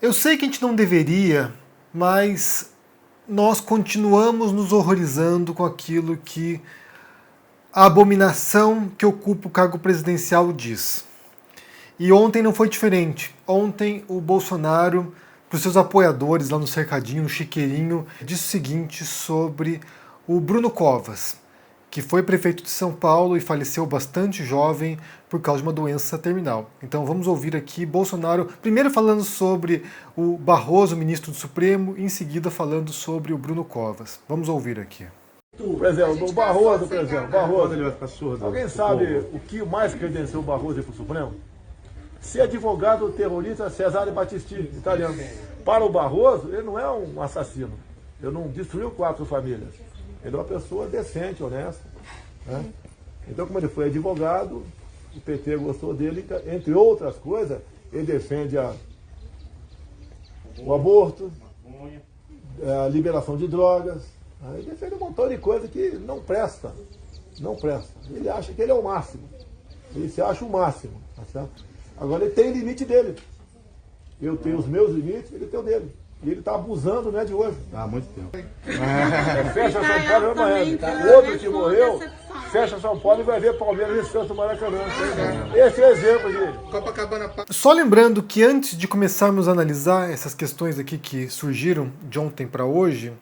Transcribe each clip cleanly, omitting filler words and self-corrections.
Eu sei que a gente não deveria, mas nós continuamos nos horrorizando com aquilo que a abominação que ocupa o cargo presidencial diz. E ontem não foi diferente. Ontem o Bolsonaro, para os seus apoiadores lá no cercadinho, no chiqueirinho, disse o seguinte sobre o Bruno Covas, que foi prefeito de São Paulo e faleceu bastante jovem por causa de uma doença terminal. Então vamos ouvir aqui Bolsonaro, primeiro falando sobre o Barroso, ministro do Supremo, e em seguida falando sobre o Bruno Covas. Vamos ouvir aqui. Por exemplo, o Barroso, por exemplo, Barroso, ele vai ficar surdo. Alguém sabe o que mais credenciou o Barroso ir para o Supremo? Ser advogado do terrorista Cesare Battisti, italiano. Para o Barroso, ele não é um assassino. Ele não destruiu 4 famílias. Ele é uma pessoa decente, honesta. Né? Então, como ele foi advogado, o PT gostou dele, entre outras coisas, ele defende o aborto, a liberação de drogas, ele defende um montão de coisa que não presta. Não presta. Ele acha que ele é o máximo. Ele se acha o máximo. Tá certo? Agora ele tem limite dele. Eu tenho os meus limites, ele tem o dele. E ele está abusando, não é de hoje. Há muito tempo. Fecha São Paulo e Miami. O outro que morreu, fecha São Paulo e vai ver Palmeiras e Santos Maracanã. Esse é o exemplo de Copacabana. Só lembrando que antes de começarmos a analisar essas questões aqui que surgiram de ontem para hoje,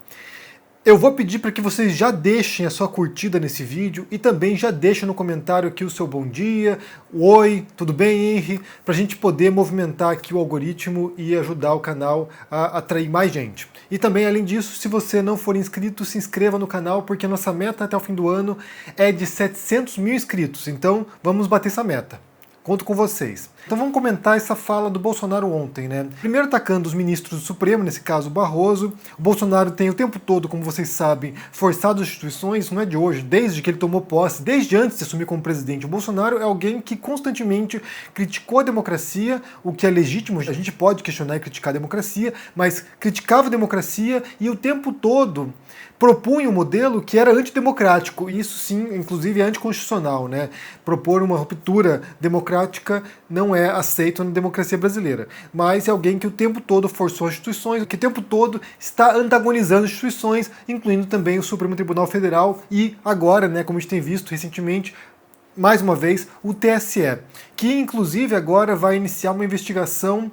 eu vou pedir para que vocês já deixem a sua curtida nesse vídeo e também já deixem no comentário aqui o seu bom dia, o oi, tudo bem, Henry? Para a gente poder movimentar aqui o algoritmo e ajudar o canal a atrair mais gente. E também, além disso, se você não for inscrito, se inscreva no canal, porque a nossa meta até o fim do ano é de 700 mil inscritos. Então, vamos bater essa meta. Conto com vocês. Então vamos comentar essa fala do Bolsonaro ontem, né? Primeiro atacando os ministros do Supremo, nesse caso o Barroso. O Bolsonaro tem o tempo todo, como vocês sabem, forçado as instituições, isso não é de hoje, desde que ele tomou posse, desde antes de assumir como presidente. O Bolsonaro é alguém que constantemente criticou a democracia, o que é legítimo, a gente pode questionar e criticar a democracia, mas criticava a democracia e o tempo todo propunha um modelo que era antidemocrático, e isso sim, inclusive, é anticonstitucional, né? Propor uma ruptura democrática não é aceito na democracia brasileira, mas é alguém que o tempo todo forçou as instituições, que o tempo todo está antagonizando as instituições, incluindo também o Supremo Tribunal Federal e agora, né, como a gente tem visto recentemente, mais uma vez, o TSE, que inclusive agora vai iniciar uma investigação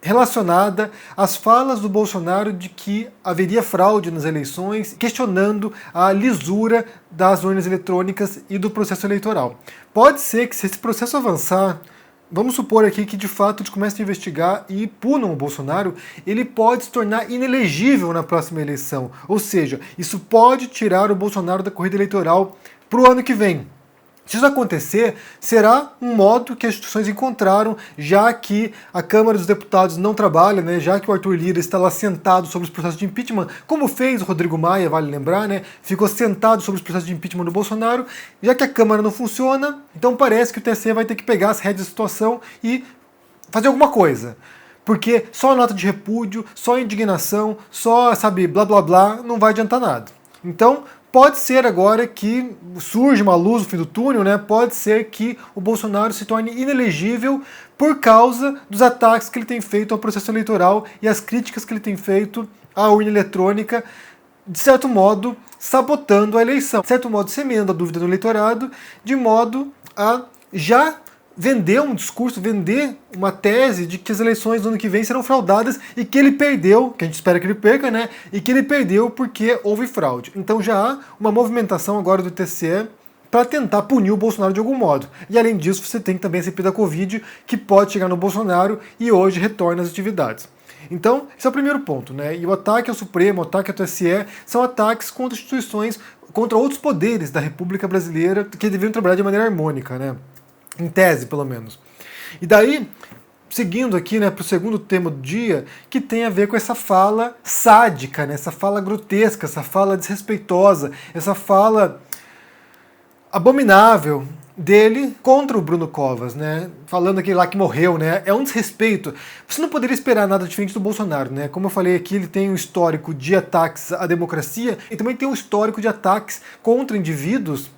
relacionada às falas do Bolsonaro de que haveria fraude nas eleições, questionando a lisura das urnas eletrônicas e do processo eleitoral. Pode ser que, se esse processo avançar, vamos supor aqui que de fato eles comecem a investigar e punam o Bolsonaro, ele pode se tornar inelegível na próxima eleição. Ou seja, isso pode tirar o Bolsonaro da corrida eleitoral para o ano que vem. Se isso acontecer, será um modo que as instituições encontraram, já que a Câmara dos Deputados não trabalha, né, já que o Arthur Lira está lá sentado sobre os processos de impeachment, como fez o Rodrigo Maia, vale lembrar, né, ficou sentado sobre os processos de impeachment do Bolsonaro, já que a Câmara não funciona, então parece que o TSE vai ter que pegar as rédeas da situação e fazer alguma coisa. Porque só nota de repúdio, só indignação, só, sabe, blá blá blá, não vai adiantar nada. Então, pode ser agora que surge uma luz no fim do túnel, né? Pode ser que o Bolsonaro se torne inelegível por causa dos ataques que ele tem feito ao processo eleitoral e as críticas que ele tem feito à urna eletrônica, de certo modo sabotando a eleição, de certo modo semeando a dúvida no eleitorado, de modo a já vender um discurso, vender uma tese de que as eleições do ano que vem serão fraudadas e que ele perdeu, que a gente espera que ele perca, né? E que ele perdeu porque houve fraude. Então já há uma movimentação agora do TSE para tentar punir o Bolsonaro de algum modo. E além disso, você tem também a CPI da Covid, que pode chegar no Bolsonaro e hoje retorna às atividades. Então, esse é o primeiro ponto, né? E o ataque ao Supremo, o ataque ao TSE, são ataques contra instituições, contra outros poderes da República Brasileira que deveriam trabalhar de maneira harmônica, né? Em tese, pelo menos. E daí, seguindo aqui, né, para o segundo tema do dia, que tem a ver com essa fala sádica, né, essa fala grotesca, essa fala desrespeitosa, essa fala abominável dele contra o Bruno Covas, né, falando aquele lá que morreu, né, é um desrespeito. Você não poderia esperar nada diferente do Bolsonaro, né, como eu falei aqui, ele tem um histórico de ataques à democracia e também tem um histórico de ataques contra indivíduos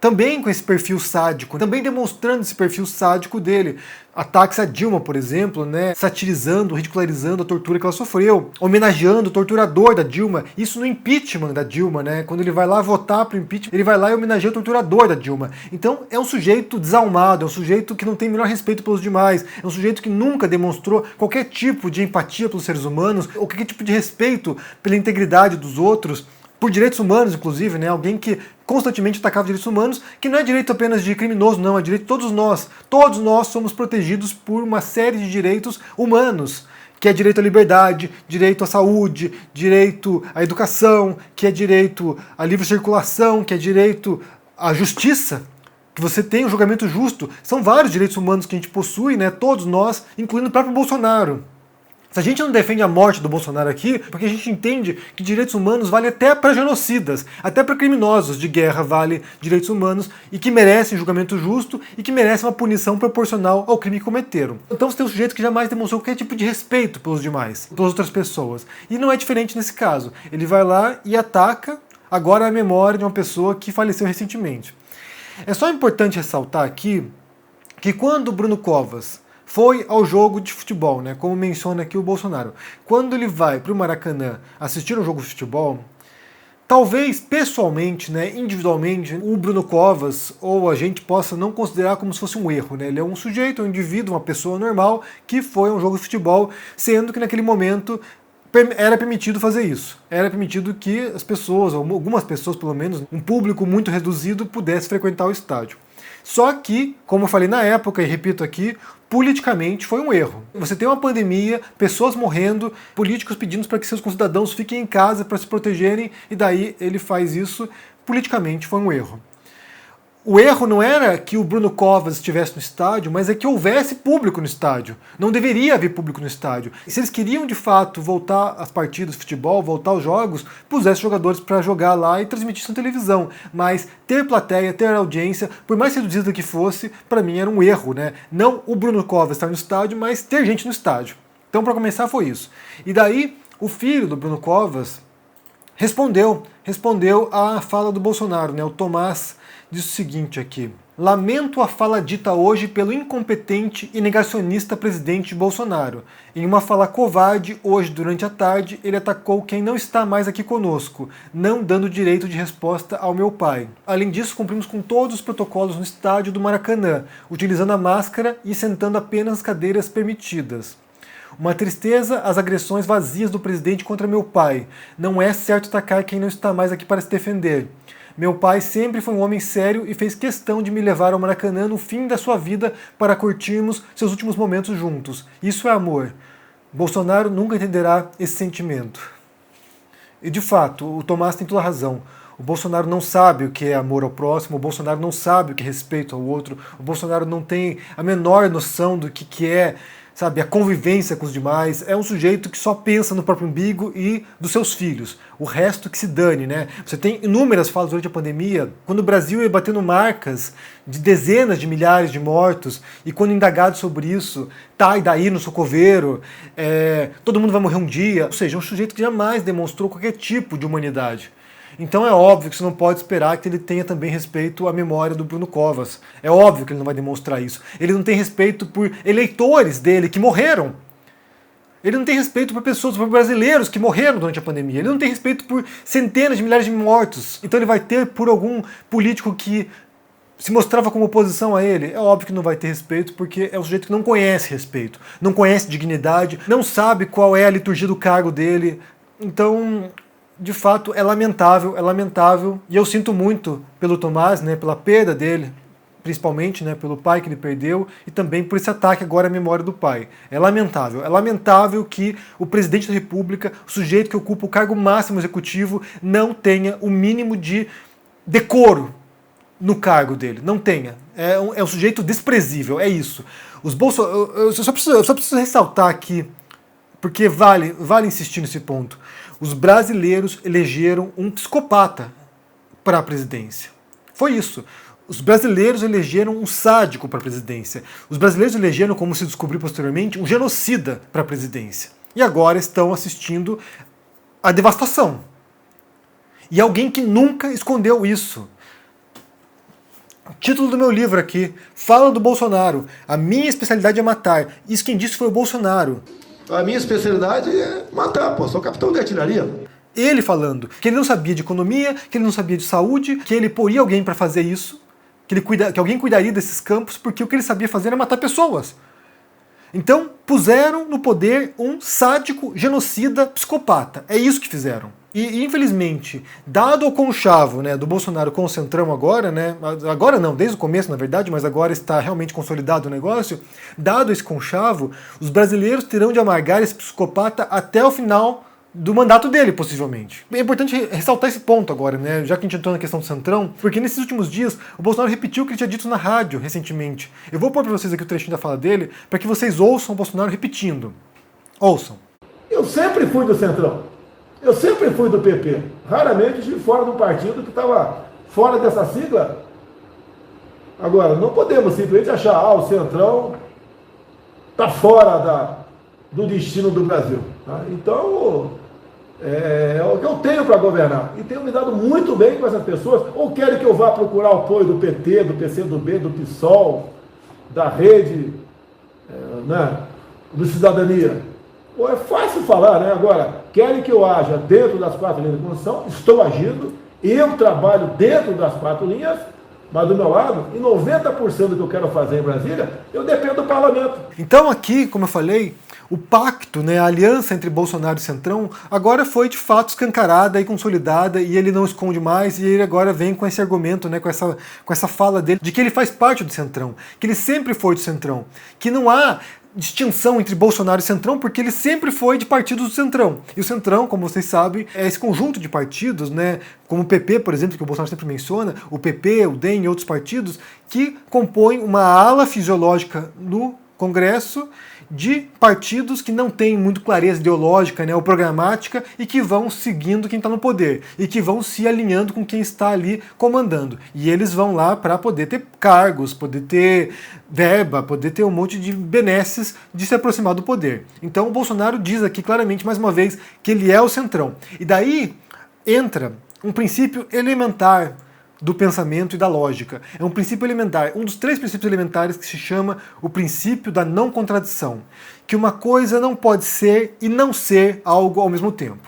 também com esse perfil sádico, também demonstrando esse perfil sádico dele. Ataques a Dilma, por exemplo, né, satirizando, ridicularizando a tortura que ela sofreu, homenageando o torturador da Dilma, isso no impeachment da Dilma, né, quando ele vai lá votar pro impeachment, ele vai lá e homenageia o torturador da Dilma. Então é um sujeito desalmado, é um sujeito que não tem o menor respeito pelos demais, é um sujeito que nunca demonstrou qualquer tipo de empatia pelos seres humanos, ou qualquer tipo de respeito pela integridade dos outros, por direitos humanos, inclusive, né? Alguém que constantemente atacava direitos humanos, que não é direito apenas de criminoso, não, é direito de todos nós. Todos nós somos protegidos por uma série de direitos humanos, que é direito à liberdade, direito à saúde, direito à educação, que é direito à livre circulação, que é direito à justiça, que você tem um julgamento justo. São vários direitos humanos que a gente possui, né? Todos nós, incluindo o próprio Bolsonaro. Se a gente não defende a morte do Bolsonaro aqui, porque a gente entende que direitos humanos vale até para genocidas, até para criminosos de guerra vale direitos humanos e que merecem julgamento justo e que merecem uma punição proporcional ao crime que cometeram. Então você tem um sujeito que jamais demonstrou qualquer tipo de respeito pelos demais, pelas outras pessoas. E não é diferente nesse caso. Ele vai lá e ataca agora a memória de uma pessoa que faleceu recentemente. É só importante ressaltar aqui que quando o Bruno Covas foi ao jogo de futebol, né? Como menciona aqui o Bolsonaro. Quando ele vai para o Maracanã assistir um jogo de futebol, talvez pessoalmente, né, individualmente, o Bruno Covas ou a gente possa não considerar como se fosse um erro, né? Ele é um sujeito, um indivíduo, uma pessoa normal que foi a um jogo de futebol, sendo que naquele momento era permitido fazer isso. Era permitido que as pessoas, ou algumas pessoas pelo menos, um público muito reduzido, pudesse frequentar o estádio. Só que, como eu falei na época, e repito aqui, politicamente foi um erro. Você tem uma pandemia, pessoas morrendo, políticos pedindo para que seus concidadãos fiquem em casa para se protegerem, e daí ele faz isso, politicamente foi um erro. O erro não era que o Bruno Covas estivesse no estádio, mas é que houvesse público no estádio. Não deveria haver público no estádio. E se eles queriam de fato voltar às partidas de futebol, voltar aos jogos, pusesse jogadores para jogar lá e transmitisse na televisão. Mas ter plateia, ter audiência, por mais reduzida que fosse, para mim era um erro, né? Não o Bruno Covas estar no estádio, mas ter gente no estádio. Então, para começar, foi isso. E daí, o filho do Bruno Covas respondeu à fala do Bolsonaro, né? O Tomás diz o seguinte aqui: lamento a fala dita hoje pelo incompetente e negacionista presidente Bolsonaro. Em uma fala covarde, hoje durante a tarde, ele atacou quem não está mais aqui conosco, não dando direito de resposta ao meu pai. Além disso, cumprimos com todos os protocolos no estádio do Maracanã, utilizando a máscara e sentando apenas as cadeiras permitidas. Uma tristeza as agressões vazias do presidente contra meu pai. Não é certo atacar quem não está mais aqui para se defender. Meu pai sempre foi um homem sério e fez questão de me levar ao Maracanã no fim da sua vida para curtirmos seus últimos momentos juntos. Isso é amor. Bolsonaro nunca entenderá esse sentimento. E de fato, o Tomás tem toda a razão. O Bolsonaro não sabe o que é amor ao próximo, o Bolsonaro não sabe o que é respeito ao outro, o Bolsonaro não tem a menor noção do que é, sabe, a convivência com os demais. É um sujeito que só pensa no próprio umbigo e dos seus filhos. O resto que se dane, né? Você tem inúmeras falas durante a pandemia, quando o Brasil ia batendo marcas de dezenas de milhares de mortos, e quando indagado sobre isso, tá, e daí no socoveiro, todo mundo vai morrer um dia. Ou seja, é um sujeito que jamais demonstrou qualquer tipo de humanidade. Então é óbvio que você não pode esperar que ele tenha também respeito à memória do Bruno Covas. É óbvio que ele não vai demonstrar isso. Ele não tem respeito por eleitores dele que morreram. Ele não tem respeito por pessoas, por brasileiros que morreram durante a pandemia. Ele não tem respeito por centenas de milhares de mortos. Então ele vai ter por algum político que se mostrava como oposição a ele. É óbvio que não vai ter respeito, porque é um sujeito que não conhece respeito, não conhece dignidade, não sabe qual é a liturgia do cargo dele. Então, de fato, é lamentável, e eu sinto muito pelo Tomás, né, pela perda dele, principalmente, né, pelo pai que ele perdeu, e também por esse ataque agora à memória do pai. É lamentável que o presidente da República, o sujeito que ocupa o cargo máximo executivo, não tenha o mínimo de decoro no cargo dele, não tenha. É um sujeito desprezível, é isso. Eu só preciso ressaltar aqui, porque vale insistir nesse ponto. Os brasileiros elegeram um psicopata para a presidência. Foi isso. Os brasileiros elegeram um sádico para a presidência. Os brasileiros elegeram, como se descobriu posteriormente, um genocida para a presidência. E agora estão assistindo à devastação. E alguém que nunca escondeu isso. Título do meu livro aqui, fala do Bolsonaro. A minha especialidade é matar. Isso quem disse foi o Bolsonaro. A minha especialidade é matar, pô. Sou capitão de artilharia. Ele falando que ele não sabia de economia, que ele não sabia de saúde, que ele poria alguém para fazer isso, que alguém cuidaria desses campos, porque o que ele sabia fazer era matar pessoas. Então, puseram no poder um sádico, genocida, psicopata. É isso que fizeram. E, infelizmente, dado o conchavo, né, do Bolsonaro com o Centrão agora, né, agora não, desde o começo, na verdade, mas agora está realmente consolidado o negócio, dado esse conchavo, os brasileiros terão de amargar esse psicopata até o final do mandato dele, possivelmente. É importante ressaltar esse ponto agora, né, já que a gente entrou na questão do Centrão, porque nesses últimos dias o Bolsonaro repetiu o que ele tinha dito na rádio recentemente. Eu vou pôr para vocês aqui o trechinho da fala dele, para que vocês ouçam o Bolsonaro repetindo. Ouçam. Eu sempre fui do Centrão. Eu sempre fui do PP. Raramente estive fora de um partido que estava fora dessa sigla. Agora, não podemos simplesmente achar, o Centrão está fora do destino do Brasil. Tá? Então, é o que eu tenho para governar. E tenho me dado muito bem com essas pessoas. Ou querem que eu vá procurar o apoio do PT, do PCdoB, do PSOL, da Rede, do Cidadania? Pô, é fácil falar, né? Agora, querem que eu haja dentro das 4 linhas de Constituição, estou agindo, eu trabalho dentro das 4 linhas, mas do meu lado, e 90% do que eu quero fazer em Brasília, eu dependo do parlamento. Então aqui, como eu falei, o pacto, né, a aliança entre Bolsonaro e Centrão, agora foi de fato escancarada e consolidada, e ele não esconde mais, e ele agora vem com esse argumento, né, com essa fala dele, de que ele faz parte do Centrão, que ele sempre foi do Centrão, que não há distinção entre Bolsonaro e Centrão, porque ele sempre foi de partidos do Centrão. E o Centrão, como vocês sabem, é esse conjunto de partidos, né, como o PP, por exemplo, que o Bolsonaro sempre menciona, o PP, o DEM e outros partidos, que compõem uma ala fisiológica no Congresso de partidos que não têm muito clareza ideológica, né, ou programática, e que vão seguindo quem está no poder, e que vão se alinhando com quem está ali comandando. E eles vão lá para poder ter cargos, poder ter verba, poder ter um monte de benesses de se aproximar do poder. Então o Bolsonaro diz aqui claramente, mais uma vez, que ele é o Centrão. E daí entra um princípio elementar do pensamento e da lógica. É um princípio elementar, um dos 3 princípios elementares que se chama o princípio da não contradição, que uma coisa não pode ser e não ser algo ao mesmo tempo.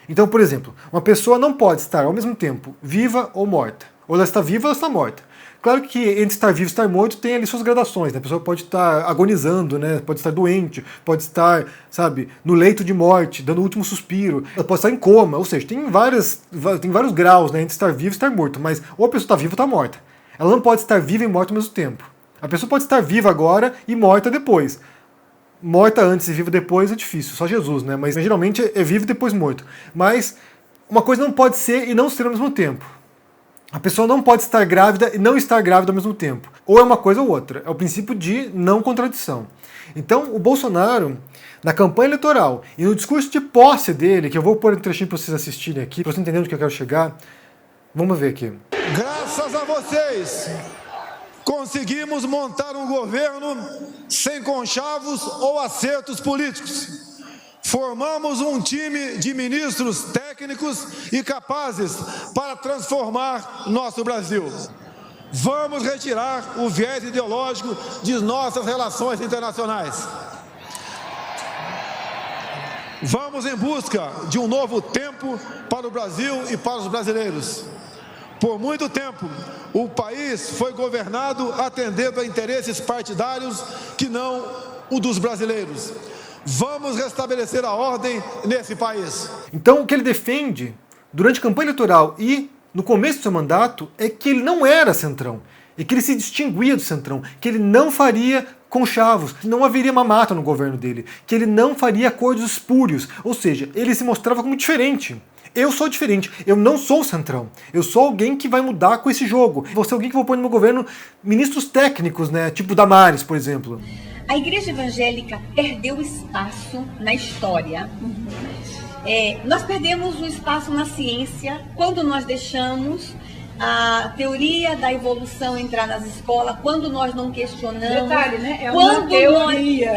Então, por exemplo, uma pessoa não pode estar ao mesmo tempo viva ou morta. Ou ela está viva ou ela está morta. Claro que entre estar vivo e estar morto tem ali suas gradações, né? A pessoa pode estar agonizando, né? Pode estar doente, pode estar, sabe, no leito de morte, dando o último suspiro, ela pode estar em coma, ou seja, tem vários graus, né, entre estar vivo e estar morto, mas ou a pessoa está viva ou está morta. Ela não pode estar viva e morta ao mesmo tempo. A pessoa pode estar viva agora e morta depois. Morta antes e viva depois é difícil, só Jesus, né? Mas geralmente é vivo e depois morto. Mas uma coisa não pode ser e não ser ao mesmo tempo. A pessoa não pode estar grávida e não estar grávida ao mesmo tempo. Ou é uma coisa ou outra. É o princípio de não contradição. Então, o Bolsonaro, na campanha eleitoral e no discurso de posse dele, que eu vou pôr um trechinho para vocês assistirem aqui, para vocês entenderem onde que eu quero chegar, vamos ver aqui. Graças a vocês, conseguimos montar um governo sem conchavos ou acertos políticos. Formamos um time de ministros técnicos e capazes para transformar nosso Brasil. Vamos retirar o viés ideológico de nossas relações internacionais. Vamos em busca de um novo tempo para o Brasil e para os brasileiros. Por muito tempo, o país foi governado atendendo a interesses partidários que não o dos brasileiros. Vamos restabelecer a ordem nesse país. Então, o que ele defende durante a campanha eleitoral e no começo do seu mandato é que ele não era Centrão, e que ele se distinguia do Centrão, que ele não faria conchavos, que não haveria mamata no governo dele, que ele não faria acordos espúrios, ou seja, ele se mostrava como diferente. Eu sou diferente, eu não sou o Centrão, eu sou alguém que vai mudar com esse jogo. Vou ser alguém que vou pôr no meu governo ministros técnicos, né, tipo Damares, por exemplo. A igreja evangélica perdeu espaço na história. Nós perdemos o espaço na ciência quando nós deixamos a teoria da evolução entrar nas escolas, quando nós não questionamos. Detalhe, né? É uma teoria.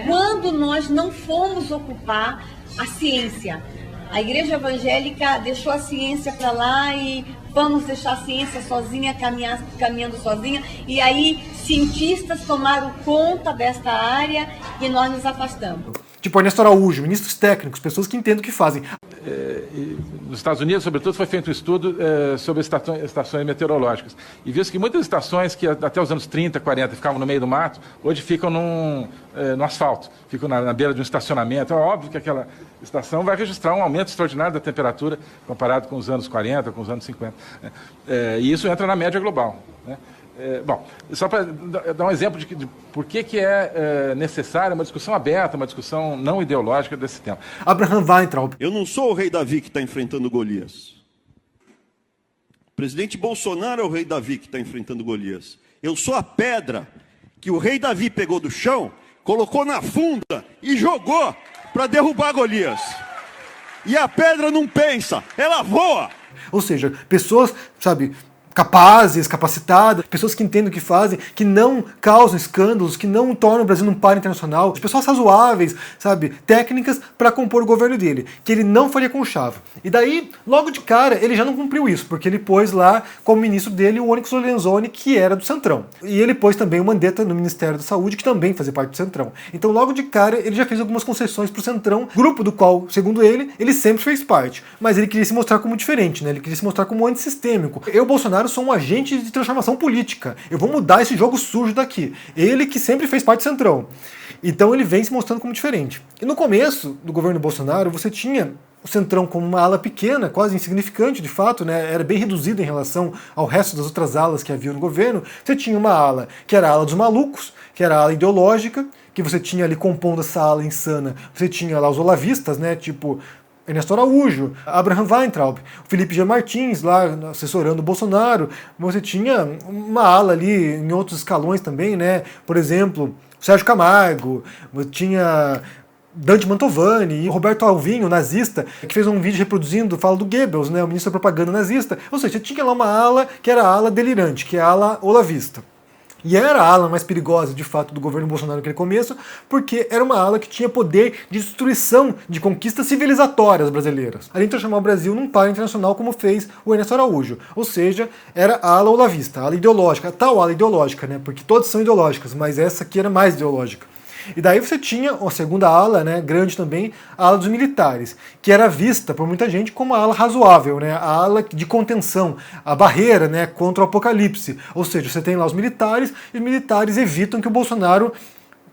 Quando nós não fomos ocupar a ciência. A igreja evangélica deixou a ciência para lá e vamos deixar a ciência sozinha, caminhando sozinha, e aí cientistas tomaram conta desta área e nós nos afastamos. Tipo Ernesto Araújo, ministros técnicos, pessoas que entendem o que fazem. Nos Estados Unidos, sobretudo, foi feito um estudo sobre estações meteorológicas. E viu-se que muitas estações que até os anos 30, 40 ficavam no meio do mato, hoje ficam no asfalto, ficam na beira de um estacionamento. É óbvio que aquela estação vai registrar um aumento extraordinário da temperatura comparado com os anos 40, com os anos 50. E isso entra na média global, né? Bom, só para dar um exemplo de por que é necessária uma discussão aberta, uma discussão não ideológica desse tema. Abraham Weintraub. Eu não sou o rei Davi que está enfrentando Golias. O presidente Bolsonaro é o rei Davi que está enfrentando Golias. Eu sou a pedra que o rei Davi pegou do chão, colocou na funda e jogou para derrubar Golias. E a pedra não pensa, ela voa. Ou seja, pessoas, sabe, capazes, capacitadas, pessoas que entendem o que fazem, que não causam escândalos, que não tornam o Brasil um par internacional, pessoas razoáveis, sabe, técnicas para compor o governo dele, que ele não faria conchavo. E daí, logo de cara, ele já não cumpriu isso, porque ele pôs lá como ministro dele o Onyx Lorenzoni, que era do Centrão. E ele pôs também o Mandetta no Ministério da Saúde, que também fazia parte do Centrão. Então, logo de cara, ele já fez algumas concessões pro Centrão, grupo do qual, segundo ele sempre fez parte. Mas ele queria se mostrar como diferente, né? Ele queria se mostrar como antissistêmico. Bolsonaro, sou um agente de transformação política. Eu vou mudar esse jogo sujo daqui. Ele que sempre fez parte do Centrão. Então ele vem se mostrando como diferente. E no começo do governo Bolsonaro, você tinha o Centrão como uma ala pequena, quase insignificante de fato, né? Era bem reduzido em relação ao resto das outras alas que havia no governo. Você tinha uma ala que era a ala dos malucos, que era a ala ideológica, que você tinha ali compondo essa ala insana. Você tinha lá os olavistas, né? Tipo Ernesto Araújo, Abraham Weintraub, Felipe G. Martins lá assessorando o Bolsonaro. Você tinha uma ala ali em outros escalões também, né? Por exemplo, Sérgio Camargo, você tinha Dante Mantovani e Roberto Alvim, o nazista, que fez um vídeo reproduzindo, fala do Goebbels, né, o ministro da propaganda nazista. Ou seja, você tinha lá uma ala que era a ala delirante, que é a ala olavista. E era a ala mais perigosa, de fato, do governo Bolsonaro naquele começo, porque era uma ala que tinha poder de destruição de conquistas civilizatórias brasileiras, além de transformar o Brasil num par internacional, como fez o Ernesto Araújo. Ou seja, era a ala olavista, a ala ideológica, a tal ala ideológica, né? Porque todas são ideológicas, mas essa aqui era mais ideológica. E daí você tinha a segunda ala, né, grande também, a ala dos militares, que era vista por muita gente como a ala razoável, né, a ala de contenção, a barreira, né, contra o apocalipse. Ou seja, você tem lá os militares, e os militares evitam que o Bolsonaro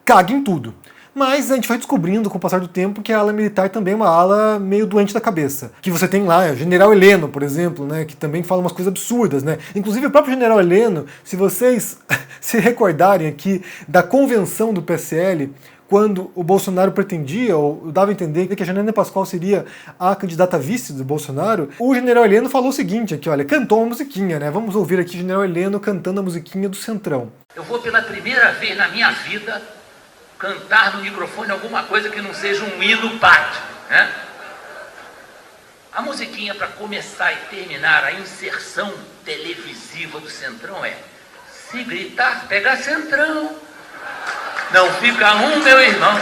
cague em tudo. Mas a gente vai descobrindo com o passar do tempo que a ala militar também é uma ala meio doente da cabeça. Que você tem lá o General Heleno, por exemplo, né, que também fala umas coisas absurdas, né? Inclusive o próprio General Heleno, se vocês se recordarem aqui da convenção do PSL, quando o Bolsonaro pretendia, ou dava a entender que a Janaína Pascoal seria a candidata vice do Bolsonaro, o General Heleno falou o seguinte aqui, olha, cantou uma musiquinha, né? Vamos ouvir aqui o General Heleno cantando a musiquinha do Centrão. Eu vou pela primeira vez na minha vida cantar no microfone alguma coisa que não seja um hino pátrio, né? A musiquinha para começar e terminar a inserção televisiva do Centrão é: se gritar, pega Centrão, não fica um, meu irmão.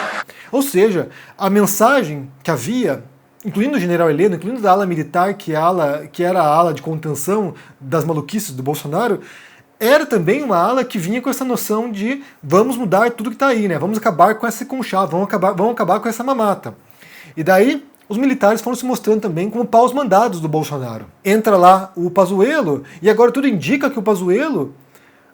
Ou seja, a mensagem que havia, incluindo o General Heleno, incluindo a ala militar, que era a ala de contenção das maluquices do Bolsonaro, era também uma ala que vinha com essa noção de vamos mudar tudo que está aí, né? Vamos acabar com essa conchava, vamos acabar com essa mamata. E daí os militares foram se mostrando também como paus mandados do Bolsonaro. Entra lá o Pazuello, e agora tudo indica que o Pazuello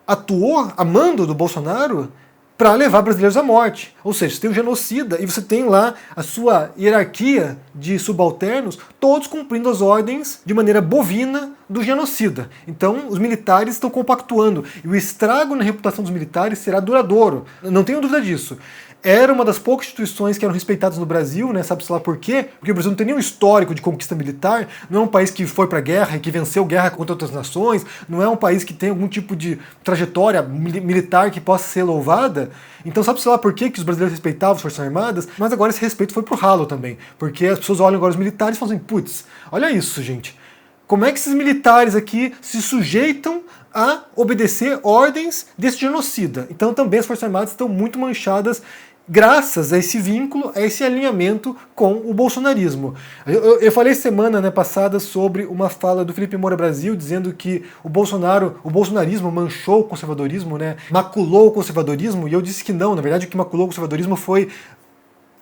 atuou a mando do Bolsonaro para levar brasileiros à morte. Ou seja, você tem o genocida e você tem lá a sua hierarquia de subalternos, todos cumprindo as ordens de maneira bovina do genocida. Então, os militares estão compactuando. E o estrago na reputação dos militares será duradouro. Não tenho dúvida disso. Era uma das poucas instituições que eram respeitadas no Brasil, né? Sabe-se lá por quê? Porque o Brasil não tem nenhum histórico de conquista militar, não é um país que foi para a guerra e que venceu guerra contra outras nações, não é um país que tem algum tipo de trajetória militar que possa ser louvada. Então sabe-se lá por quê que os brasileiros respeitavam as Forças Armadas, mas agora esse respeito foi pro ralo também, porque as pessoas olham agora os militares e falam assim, putz, olha isso, gente. Como é que esses militares aqui se sujeitam a obedecer ordens desse genocida? Então também as Forças Armadas estão muito manchadas graças a esse vínculo, a esse alinhamento com o bolsonarismo. Eu falei semana passada sobre uma fala do Felipe Moura Brasil, dizendo que o bolsonarismo manchou o conservadorismo, né, maculou o conservadorismo, e eu disse que não, na verdade o que maculou o conservadorismo foi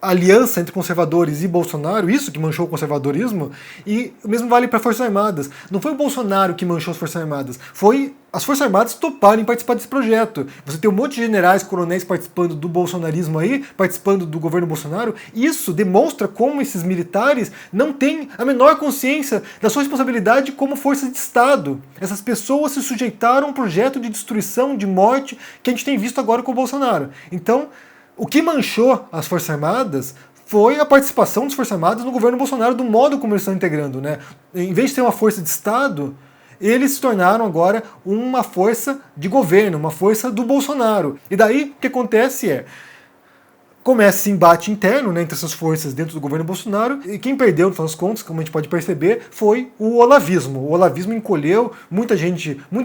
a aliança entre conservadores e Bolsonaro, isso que manchou o conservadorismo, e o mesmo vale para as Forças Armadas. Não foi o Bolsonaro que manchou as Forças Armadas, foi as Forças Armadas toparem participar desse projeto. Você tem um monte de generais, coronéis participando do bolsonarismo aí, participando do governo Bolsonaro, isso demonstra como esses militares não têm a menor consciência da sua responsabilidade como forças de Estado. Essas pessoas se sujeitaram a um projeto de destruição, de morte, que a gente tem visto agora com o Bolsonaro. Então, o que manchou as Forças Armadas foi a participação das Forças Armadas no governo Bolsonaro, do modo como eles estão integrando, né? Em vez de ser uma força de Estado, eles se tornaram agora uma força de governo, uma força do Bolsonaro. E daí o que acontece começa esse embate interno, né, entre essas forças dentro do governo Bolsonaro, e quem perdeu, no final das contas, como a gente pode perceber, foi o olavismo. O olavismo encolheu, muitas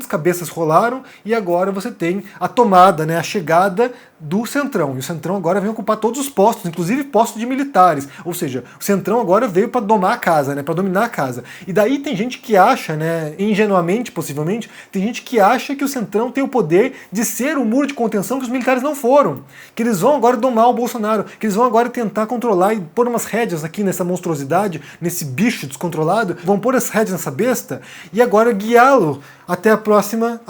cabeças rolaram, e agora você tem a tomada, né, a chegada do Centrão. E o Centrão agora vem ocupar todos os postos, inclusive postos de militares. Ou seja, o Centrão agora veio para domar a casa, né, para dominar a casa. E daí tem gente que acha, né, ingenuamente, possivelmente, tem gente que acha que o Centrão tem o poder de ser o muro de contenção que os militares não foram. Que eles vão agora domar o Bolsonaro, que eles vão agora tentar controlar e pôr umas rédeas aqui nessa monstruosidade, nesse bicho descontrolado, vão pôr as rédeas nessa besta e agora guiá-lo até a próxima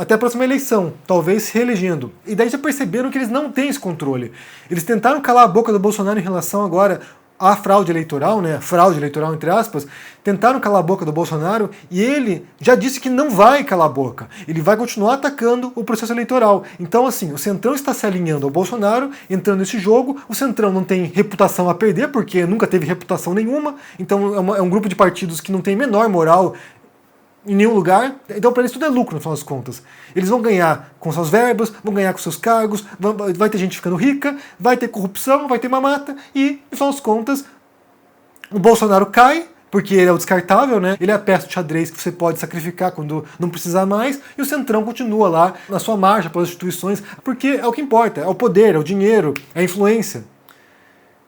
eleição, talvez se reelegendo. E daí já perceberam que eles não têm esse controle. Eles tentaram calar a boca do Bolsonaro em relação agora à fraude eleitoral, né? Fraude eleitoral entre aspas, tentaram calar a boca do Bolsonaro e ele já disse que não vai calar a boca. Ele vai continuar atacando o processo eleitoral. Então, assim, o Centrão está se alinhando ao Bolsonaro, entrando nesse jogo. O Centrão não tem reputação a perder, porque nunca teve reputação nenhuma. Então é um grupo de partidos que não tem menor moral em nenhum lugar, então para eles tudo é lucro no final das contas. Eles vão ganhar com suas verbas, vão ganhar com seus cargos, vai ter gente ficando rica, vai ter corrupção, vai ter mamata, e no final das contas o Bolsonaro cai, porque ele é o descartável, né? Ele é a peça de xadrez que você pode sacrificar quando não precisar mais, e o Centrão continua lá na sua marcha pelas instituições, porque é o que importa, é o poder, é o dinheiro, é a influência.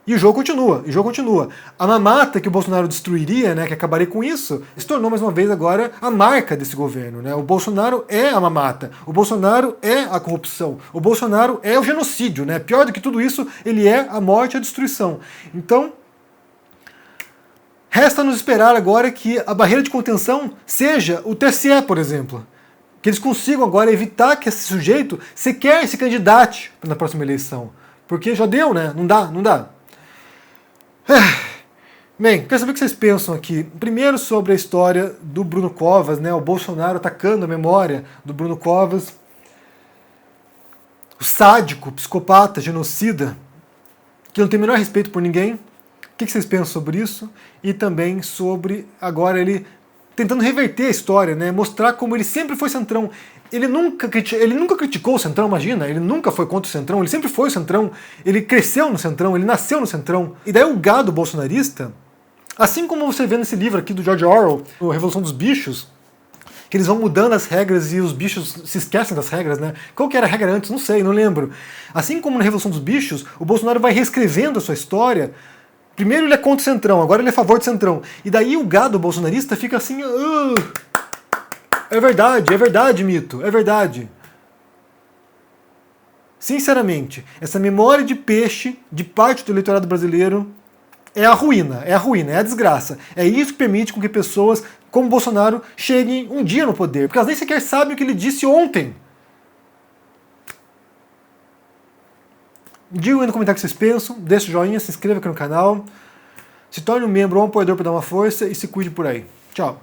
E o jogo continua, A mamata que o Bolsonaro destruiria, né, que acabaria com isso, se tornou mais uma vez agora a marca desse governo, né? O Bolsonaro é a mamata, o Bolsonaro é a corrupção, o Bolsonaro é o genocídio, né? Pior do que tudo isso, ele é a morte e a destruição. Então, resta nos esperar agora que a barreira de contenção seja o TSE, por exemplo. Que eles consigam agora evitar que esse sujeito sequer se candidate na próxima eleição. Porque já deu, né? Não dá. Bem, quero saber o que vocês pensam aqui. Primeiro sobre a história do Bruno Covas, né? O Bolsonaro atacando a memória do Bruno Covas. O sádico, psicopata, genocida, que não tem o menor respeito por ninguém. O que vocês pensam sobre isso? E também sobre agora ele tentando reverter a história, né? Mostrar como ele sempre foi Centrão. Ele nunca criticou o Centrão, imagina, ele nunca foi contra o Centrão, ele sempre foi o Centrão, ele cresceu no Centrão, ele nasceu no Centrão. E daí o gado bolsonarista, assim como você vê nesse livro aqui do George Orwell, A Revolução dos Bichos, que eles vão mudando as regras e os bichos se esquecem das regras, né? Qual que era a regra antes? Não sei, não lembro. Assim como na Revolução dos Bichos, o Bolsonaro vai reescrevendo a sua história. Primeiro ele é contra o Centrão, agora ele é a favor do Centrão. E daí o gado bolsonarista fica assim... É verdade, mito, é verdade. Sinceramente, essa memória de peixe de parte do eleitorado brasileiro é a ruína, é a desgraça. É isso que permite com que pessoas como Bolsonaro cheguem um dia no poder, porque elas nem sequer sabem o que ele disse ontem. Digam aí no comentário o que vocês pensam, deixe o joinha, se inscreva aqui no canal, se torne um membro ou um apoiador para dar uma força e se cuide por aí. Tchau.